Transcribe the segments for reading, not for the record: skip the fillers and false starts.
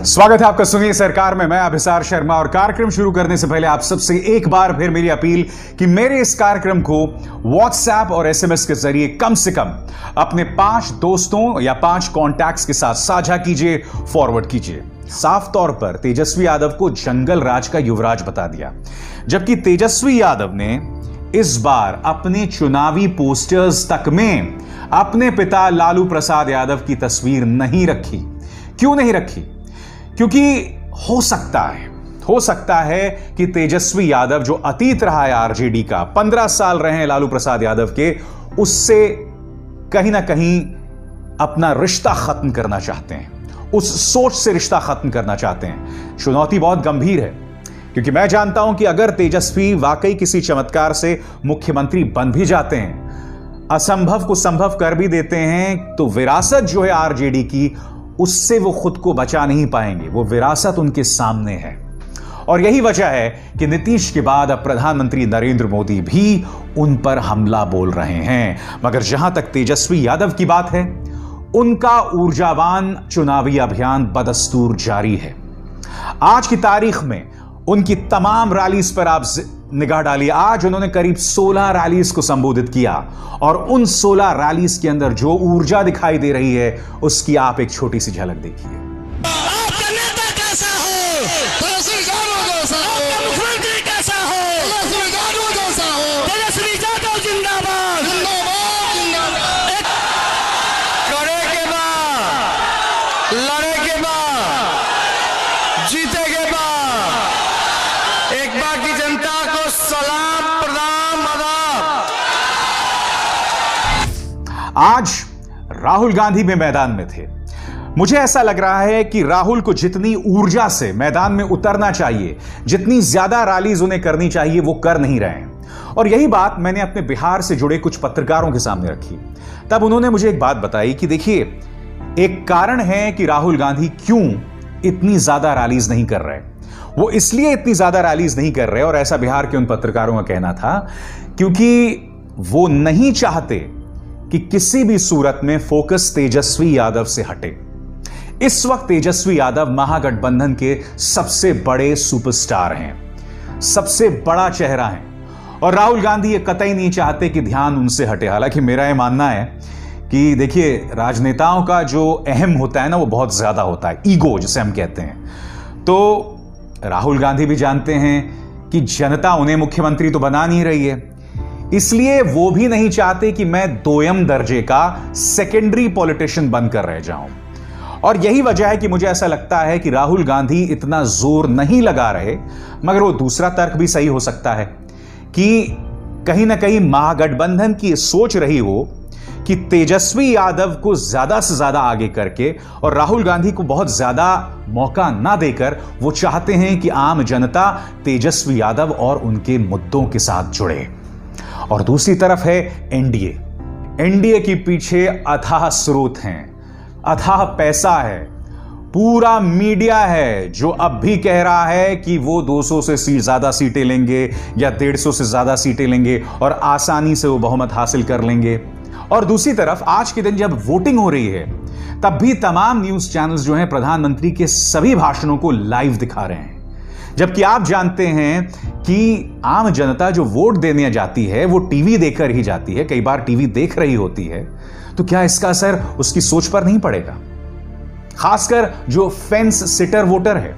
स्वागत है आपका सुनिए सरकार में। मैं अभिसार शर्मा और कार्यक्रम शुरू करने से पहले आप सबसे एक बार फिर मेरी अपील कि मेरे इस कार्यक्रम को व्हाट्सएप और एसएमएस के जरिए कम से कम अपने 5 दोस्तों या 5 कॉन्टैक्ट्स के साथ साझा कीजिए, फॉरवर्ड कीजिए। साफ तौर पर तेजस्वी यादव को जंगल राज का युवराज बता दिया, जबकि तेजस्वी यादव ने इस बार अपने चुनावी पोस्टर्स तक में अपने पिता लालू प्रसाद यादव की तस्वीर नहीं रखी। क्यों नहीं रखी? क्योंकि हो सकता है कि तेजस्वी यादव जो अतीत रहा है आरजेडी का, 15 साल रहे हैं लालू प्रसाद यादव के, उससे कहीं ना कहीं अपना रिश्ता खत्म करना चाहते हैं, उस सोच से रिश्ता खत्म करना चाहते हैं। चुनौती बहुत गंभीर है, क्योंकि मैं जानता हूं कि अगर तेजस्वी वाकई किसी चमत्कार से मुख्यमंत्री बन भी जाते हैं, असंभव को संभव कर भी देते हैं, तो विरासत जो है आरजेडी की, उससे वो खुद को बचा नहीं पाएंगे। वो विरासत उनके सामने है। और यही वजह है कि नीतीश के बाद अब प्रधानमंत्री नरेंद्र मोदी भी उन पर हमला बोल रहे हैं। मगर जहां तक तेजस्वी यादव की बात है, उनका ऊर्जावान चुनावी अभियान बदस्तूर जारी है। आज की तारीख में उनकी तमाम रैलीज पर आप निगाह डालिए। आज उन्होंने करीब 16 रैलीज को संबोधित किया, और उन 16 रैलीज के अंदर जो ऊर्जा दिखाई दे रही है, उसकी आप एक छोटी सी झलक देखिए। आपका नेता कैसा हो? तेजस्वी यादव जैसा हो। आपका मुख्यमंत्री कैसा हो? तेजस्वी यादव जैसा हो। तेजस्वी यादव जिंदाबाद जिंदाबाद जिंदाबाद। करे के बाद, लड़े के बाद, जीते के बाद एक बार की जनता को सलाम प्रणाम आदाब। आज राहुल गांधी में मैदान में थे। मुझे ऐसा लग रहा है कि राहुल को जितनी ऊर्जा से मैदान में उतरना चाहिए, जितनी ज्यादा रैलीज उन्हें करनी चाहिए, वो कर नहीं रहे हैं। और यही बात मैंने अपने बिहार से जुड़े कुछ पत्रकारों के सामने रखी। तब उन्होंने मुझे एक बात बताई कि देखिए, एक कारण है कि राहुल गांधी क्यों इतनी ज्यादा रैलीज नहीं कर रहे। वो इसलिए इतनी ज्यादा रैलीज नहीं कर रहे, और ऐसा बिहार के उन पत्रकारों का कहना था, क्योंकि वो नहीं चाहते कि किसी भी सूरत में फोकस तेजस्वी यादव से हटे। इस वक्त तेजस्वी यादव महागठबंधन के सबसे बड़े सुपरस्टार हैं, सबसे बड़ा चेहरा है, और राहुल गांधी ये कतई नहीं चाहते कि ध्यान उनसे हटे। हालांकि मेरा यह मानना है कि देखिए, राजनेताओं का जो अहम होता है ना, वो बहुत ज्यादा होता है, ईगो जिसे हम कहते हैं। तो राहुल गांधी भी जानते हैं कि जनता उन्हें मुख्यमंत्री तो बना नहीं रही है, इसलिए वो भी नहीं चाहते कि मैं दोयम दर्जे का सेकेंडरी पॉलिटिशियन बनकर रह जाऊं। और यही वजह है कि मुझे ऐसा लगता है कि राहुल गांधी इतना जोर नहीं लगा रहे। मगर वो दूसरा तर्क भी सही हो सकता है कि कहीं ना कहीं महागठबंधन की सोच रही हो कि तेजस्वी यादव को ज्यादा से ज्यादा आगे करके और राहुल गांधी को बहुत ज्यादा मौका ना देकर, वो चाहते हैं कि आम जनता तेजस्वी यादव और उनके मुद्दों के साथ जुड़े। और दूसरी तरफ है एनडीए के पीछे अथाह स्रोत हैं, अथाह पैसा है, पूरा मीडिया है जो अब भी कह रहा है कि वो 200 से ज्यादा सीटें लेंगे या 150 से ज्यादा सीटें लेंगे और आसानी से वो बहुमत हासिल कर लेंगे। और दूसरी तरफ आज के दिन जब वोटिंग हो रही है, तब भी तमाम न्यूज चैनल्स जो हैं प्रधानमंत्री के सभी भाषणों को लाइव दिखा रहे हैं। जबकि आप जानते हैं कि आम जनता जो वोट देने जाती है, वो टीवी देखकर ही जाती है, कई बार टीवी देख रही होती है। तो क्या इसका असर उसकी सोच पर नहीं पड़ेगा? खासकर जो फेंस सिटर वोटर है।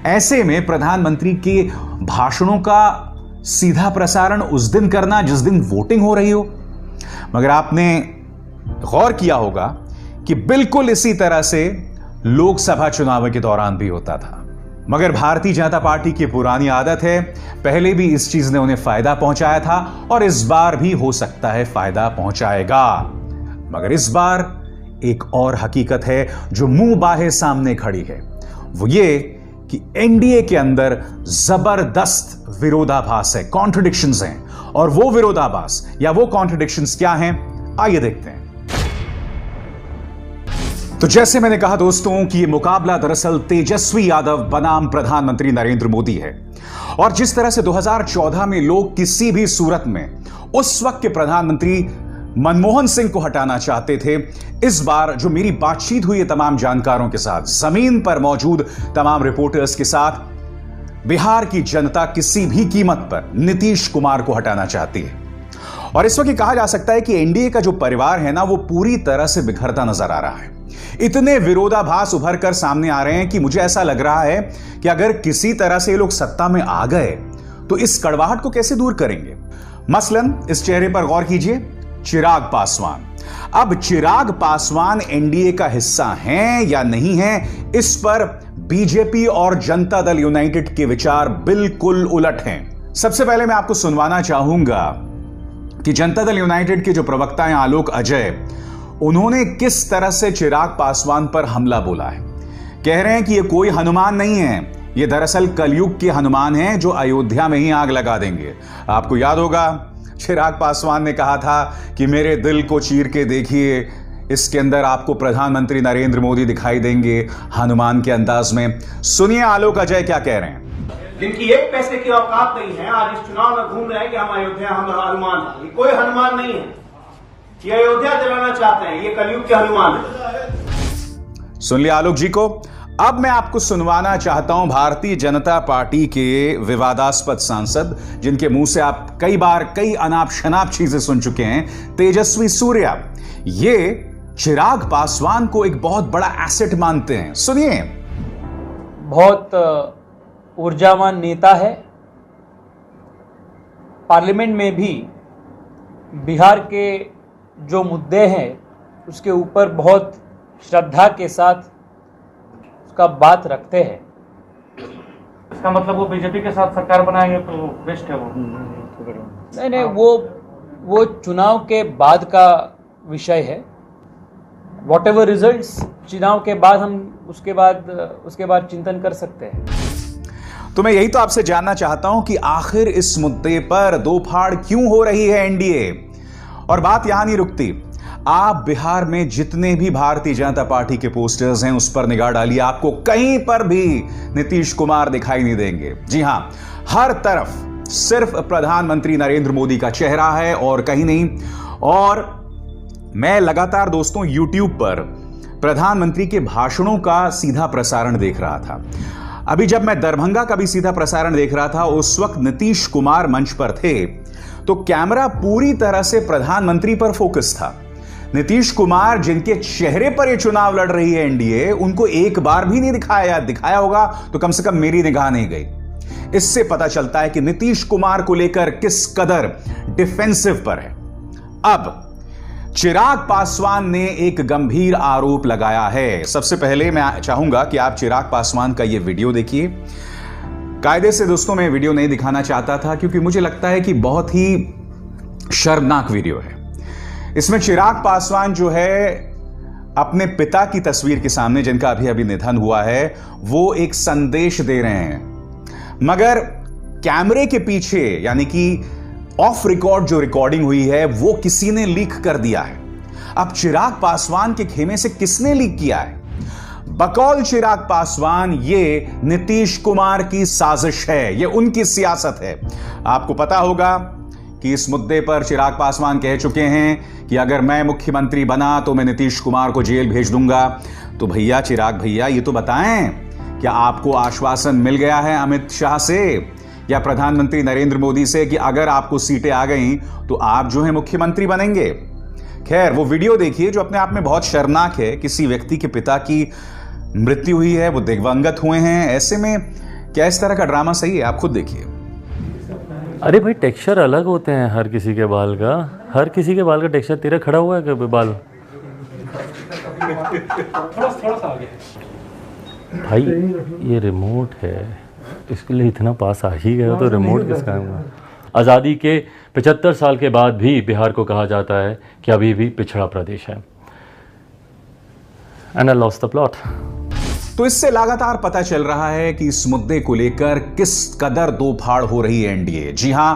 ऐसे में प्रधानमंत्री के भाषणों का सीधा प्रसारण उस दिन करना जिस दिन वोटिंग हो रही हो। मगर आपने गौर किया होगा कि बिल्कुल इसी तरह से लोकसभा चुनाव के दौरान भी होता था। मगर भारतीय जनता पार्टी की पुरानी आदत है, पहले भी इस चीज ने उन्हें फायदा पहुंचाया था और इस बार भी हो सकता है फायदा पहुंचाएगा। मगर इस बार एक और हकीकत है जो मुंह बाहे सामने खड़ी है, वो ये कि एनडीए के अंदर जबरदस्त विरोधाभास है, कॉन्ट्रडिक्शंस हैं। और वो विरोधाभास या वो कॉन्ट्रडिक्शंस क्या हैं, आइए देखते हैं। तो जैसे मैंने कहा दोस्तों कि ये मुकाबला दरअसल तेजस्वी यादव बनाम प्रधानमंत्री नरेंद्र मोदी है। और जिस तरह से 2014 में लोग किसी भी सूरत में उस वक्त के प्रधानमंत्री मनमोहन सिंह को हटाना चाहते थे। इस बार जो मेरी बातचीत हुई है तमाम जानकारों के साथ, जमीन पर मौजूद तमाम रिपोर्टर्स के साथ, बिहार की जनता किसी भी कीमत पर नीतीश कुमार को हटाना चाहती है। और इस वक्त ये कहा जा सकता है कि एनडीए का जो परिवार है ना, वो पूरी तरह से बिखरता नजर आ रहा है। इतने विरोधाभास उभर कर सामने आ रहे हैं कि मुझे ऐसा लग रहा है कि अगर किसी तरह से ये लोग सत्ता में आ गए तो इस कड़वाहट को कैसे दूर करेंगे। मसलन इस चेहरे पर गौर कीजिए, चिराग पासवान। अब चिराग पासवान एनडीए का हिस्सा हैं या नहीं हैं, इस पर बीजेपी और जनता दल यूनाइटेड के विचार बिल्कुल उलट हैं। सबसे पहले मैं आपको सुनवाना चाहूंगा कि जनता दल यूनाइटेड के जो प्रवक्ता हैं आलोक अजय, उन्होंने किस तरह से चिराग पासवान पर हमला बोला है। कह रहे हैं कि ये कोई हनुमान नहीं है, ये दरअसल कलयुग के हनुमान हैं जो अयोध्या में ही आग लगा देंगे। आपको याद होगा चिराग पासवान ने कहा था कि मेरे दिल को चीर के देखिए, इसके अंदर आपको प्रधानमंत्री नरेंद्र मोदी दिखाई देंगे हनुमान के अंदाज में। सुनिए आलोक अजय क्या कह रहे हैं। जिनकी एक पैसे की औकात नहीं है, आज इस चुनाव में घूम रहे हैं कि हम अयोध्या, हम हनुमान हैं। ये कोई हनुमान नहीं है, ये अयोध्या दिलाना चाहते हैं, ये कलयुग के हनुमान है। सुन लिया आलोक जी को। अब मैं आपको सुनवाना चाहता हूं भारतीय जनता पार्टी के विवादास्पद सांसद, जिनके मुंह से आप कई बार कई अनाप शनाप चीजें सुन चुके हैं, तेजस्वी सूर्या। ये चिराग पासवान को एक बहुत बड़ा एसेट मानते हैं। सुनिए। बहुत ऊर्जावान नेता है। पार्लियामेंट में भी बिहार के जो मुद्दे हैं उसके ऊपर बहुत श्रद्धा के साथ उसका बात रखते हैं। इसका मतलब वो बीजेपी के साथ सरकार बनाएंगे तो बेस्ट है वो? नहीं, वो चुनाव के बाद का विषय है। वॉट एवर रिजल्ट्स चुनाव के बाद हम उसके बाद चिंतन कर सकते हैं। तो मैं यही तो आपसे जानना चाहता हूं कि आखिर इस मुद्दे पर दो फाड़ क्यों हो रही है एनडीए। और बात यहां नहीं रुकती। आप बिहार में जितने भी भारतीय जनता पार्टी के पोस्टर्स हैं उस पर निगाह डालिए, आपको कहीं पर भी नीतीश कुमार दिखाई नहीं देंगे। जी हां, हर तरफ सिर्फ प्रधानमंत्री नरेंद्र मोदी का चेहरा है और कहीं नहीं। और मैं लगातार दोस्तों YouTube पर प्रधानमंत्री के भाषणों का सीधा प्रसारण देख रहा था। अभी जब मैं दरभंगा का भी सीधा प्रसारण देख रहा था, उस वक्त नीतीश कुमार मंच पर थे तो कैमरा पूरी तरह से प्रधानमंत्री पर फोकस था। नीतीश कुमार जिनके चेहरे पर यह चुनाव लड़ रही है एनडीए, उनको एक बार भी नहीं दिखाया होगा तो कम से कम मेरी निगाह नहीं गई। इससे पता चलता है कि नीतीश कुमार को लेकर किस कदर डिफेंसिव पर है। अब चिराग पासवान ने एक गंभीर आरोप लगाया है। सबसे पहले मैं चाहूंगा कि आप चिराग पासवान का यह वीडियो देखिए। कायदे से दोस्तों मैं वीडियो नहीं दिखाना चाहता था क्योंकि मुझे लगता है कि बहुत ही शर्मनाक वीडियो है। इसमें चिराग पासवान जो है अपने पिता की तस्वीर के सामने, जिनका अभी निधन हुआ है, वो एक संदेश दे रहे हैं, मगर कैमरे के पीछे यानी कि ऑफ रिकॉर्ड जो रिकॉर्डिंग हुई है वो किसी ने लीक कर दिया है। अब चिराग पासवान के खेमे से किसने लीक किया है? बकौल चिराग पासवान ये नीतीश कुमार की साजिश है, ये उनकी सियासत है। आपको पता होगा कि इस मुद्दे पर चिराग पासवान कह चुके हैं कि अगर मैं मुख्यमंत्री बना तो मैं नीतीश कुमार को जेल भेज दूंगा। तो भैया चिराग भैया ये तो बताएं, क्या आपको आश्वासन मिल गया है अमित शाह से या प्रधानमंत्री नरेंद्र मोदी से कि अगर आपको सीटें आ गई तो आप जो है मुख्यमंत्री बनेंगे? खैर वो वीडियो देखिए जो अपने आप में बहुत शर्मनाक है। किसी व्यक्ति के पिता की मृत्यु हुई है, वो दिवंगत हुए हैं, ऐसे में क्या इस तरह का ड्रामा सही है? आप खुद देखिए। अरे भाई टेक्सचर अलग होते हैं हर किसी के बाल का, हर किसी के बाल का टेक्सचर। तेरा खड़ा हुआ है कभी बाल? थोड़ा सा आगे। भाई ये रिमोट है, इसके लिए इतना पास आ ही गया तो रिमोट किस काम का? आज़ादी के 75 साल के बाद भी बिहार को कहा जाता है कि अभी भी पिछड़ा प्रदेश है। And I lost the plot. तो इससे लगातार पता चल रहा है कि इस मुद्दे को लेकर किस कदर दो फाड़ हो रही है एनडीए। जी हां,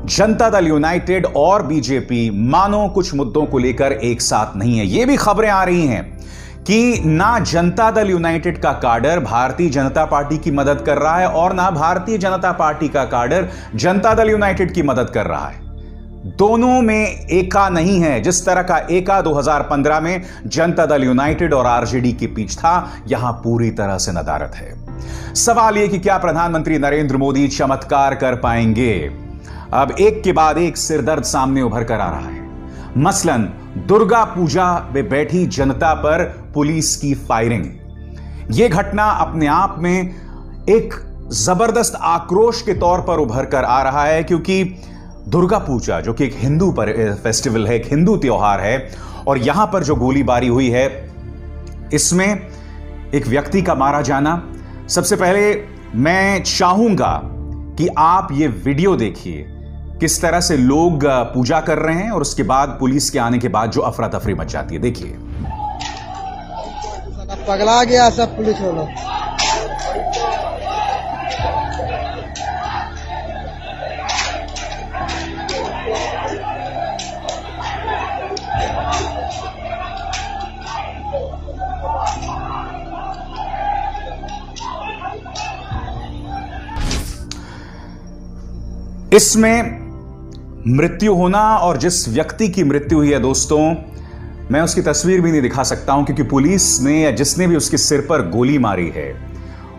जनता दल यूनाइटेड और बीजेपी मानो कुछ मुद्दों को लेकर एक साथ नहीं है। यह भी खबरें आ रही हैं कि ना जनता दल यूनाइटेड का काडर भारतीय जनता पार्टी की मदद कर रहा है और ना भारतीय जनता पार्टी का काडर जनता दल यूनाइटेड की मदद कर रहा है। दोनों में एका नहीं है। जिस तरह का एका 2015 में जनता दल यूनाइटेड और आरजेडी के बीच था, यहां पूरी तरह से नदारद है। सवाल यह कि क्या प्रधानमंत्री नरेंद्र मोदी चमत्कार कर पाएंगे? अब एक के बाद एक सिरदर्द सामने उभर कर आ रहा है। मसलन दुर्गा पूजा में बैठी जनता पर पुलिस की फायरिंग। यह घटना अपने आप में एक जबरदस्त आक्रोश के तौर पर उभर कर आ रहा है, क्योंकि दुर्गा पूजा जो कि एक हिंदू फेस्टिवल है, एक हिंदू त्योहार है, और यहां पर जो गोलीबारी हुई है इसमें एक व्यक्ति का मारा जाना। सबसे पहले मैं चाहूंगा कि आप ये वीडियो देखिए, किस तरह से लोग पूजा कर रहे हैं और उसके बाद पुलिस के आने के बाद जो अफरा तफरी मच जाती है। देखिए, पगला गया सब पुलिस वालों। इसमें मृत्यु होना, और जिस व्यक्ति की मृत्यु हुई है दोस्तों, मैं उसकी तस्वीर भी नहीं दिखा सकता हूं, क्योंकि पुलिस ने या जिसने भी उसके सिर पर गोली मारी है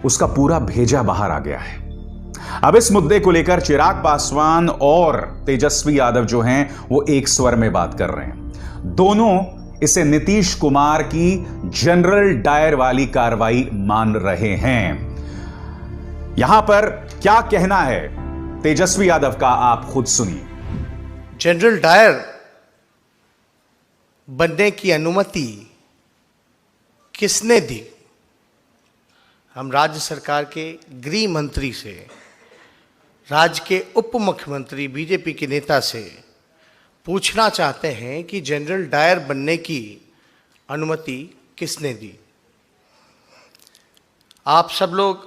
उसका पूरा भेजा बाहर आ गया है। अब इस मुद्दे को लेकर चिराग पासवान और तेजस्वी यादव जो हैं वो एक स्वर में बात कर रहे हैं। दोनों इसे नीतीश कुमार की जनरल डायर वाली कार्रवाई मान रहे हैं। यहां पर क्या कहना है तेजस्वी यादव का, आप खुद सुनिए। जनरल डायर बनने की अनुमति किसने दी? हम राज्य सरकार के गृह मंत्री से, राज्य के उप मुख्यमंत्री बीजेपी के नेता से पूछना चाहते हैं कि जनरल डायर बनने की अनुमति किसने दी? आप सब लोग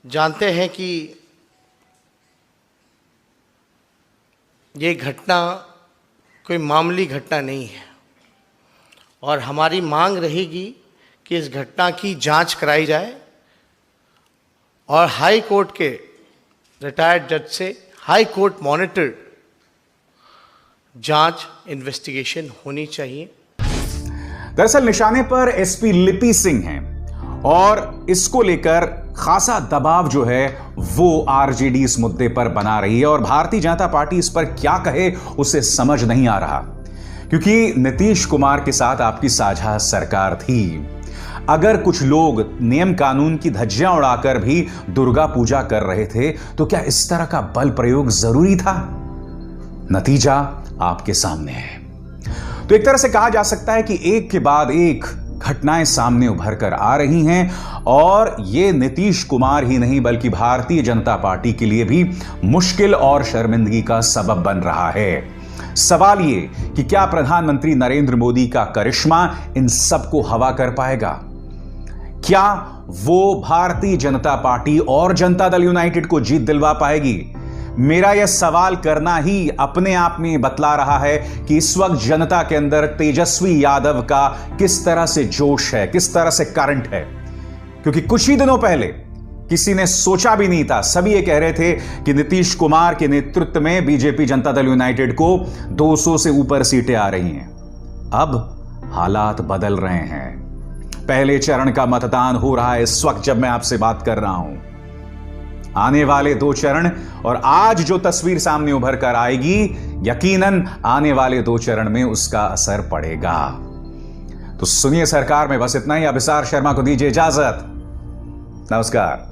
जानते हैं कि ये घटना कोई मामूली घटना नहीं है, और हमारी मांग रहेगी कि इस घटना की जांच कराई जाए और हाई कोर्ट के रिटायर्ड जज से हाई कोर्ट मॉनिटर्ड जांच इन्वेस्टिगेशन होनी चाहिए। दरअसल निशाने पर एसपी लिपि सिंह हैं, और इसको लेकर खासा दबाव जो है वो आरजेडी इस मुद्दे पर बना रही है, और भारतीय जनता पार्टी इस पर क्या कहे उसे समझ नहीं आ रहा, क्योंकि नीतीश कुमार के साथ आपकी साझा सरकार थी। अगर कुछ लोग नियम कानून की धज्जियां उड़ाकर भी दुर्गा पूजा कर रहे थे, तो क्या इस तरह का बल प्रयोग जरूरी था? नतीजा आपके सामने है। तो एक तरह से कहा जा सकता है कि एक के बाद एक घटनाएं सामने उभर कर आ रही हैं, और यह नीतीश कुमार ही नहीं बल्कि भारतीय जनता पार्टी के लिए भी मुश्किल और शर्मिंदगी का सबब बन रहा है। सवाल यह कि क्या प्रधानमंत्री नरेंद्र मोदी का करिश्मा इन सबको हवा कर पाएगा? क्या वो भारतीय जनता पार्टी और जनता दल यूनाइटेड को जीत दिलवा पाएगी? मेरा यह सवाल करना ही अपने आप में बतला रहा है कि इस वक्त जनता के अंदर तेजस्वी यादव का किस तरह से जोश है, किस तरह से करंट है। क्योंकि कुछ ही दिनों पहले किसी ने सोचा भी नहीं था, सभी ये कह रहे थे कि नीतीश कुमार के नेतृत्व में बीजेपी जनता दल यूनाइटेड को 200 से ऊपर सीटें आ रही हैं। अब हालात बदल रहे हैं। पहले चरण का मतदान हो रहा है इस वक्त जब मैं आपसे बात कर रहा हूं। आने वाले 2 चरण और आज जो तस्वीर सामने उभर कर आएगी, यकीनन आने वाले 2 चरण में उसका असर पड़ेगा। तो सुनिए सरकार में बस इतना ही। अभिसार शर्मा को दीजिए इजाजत। नमस्कार।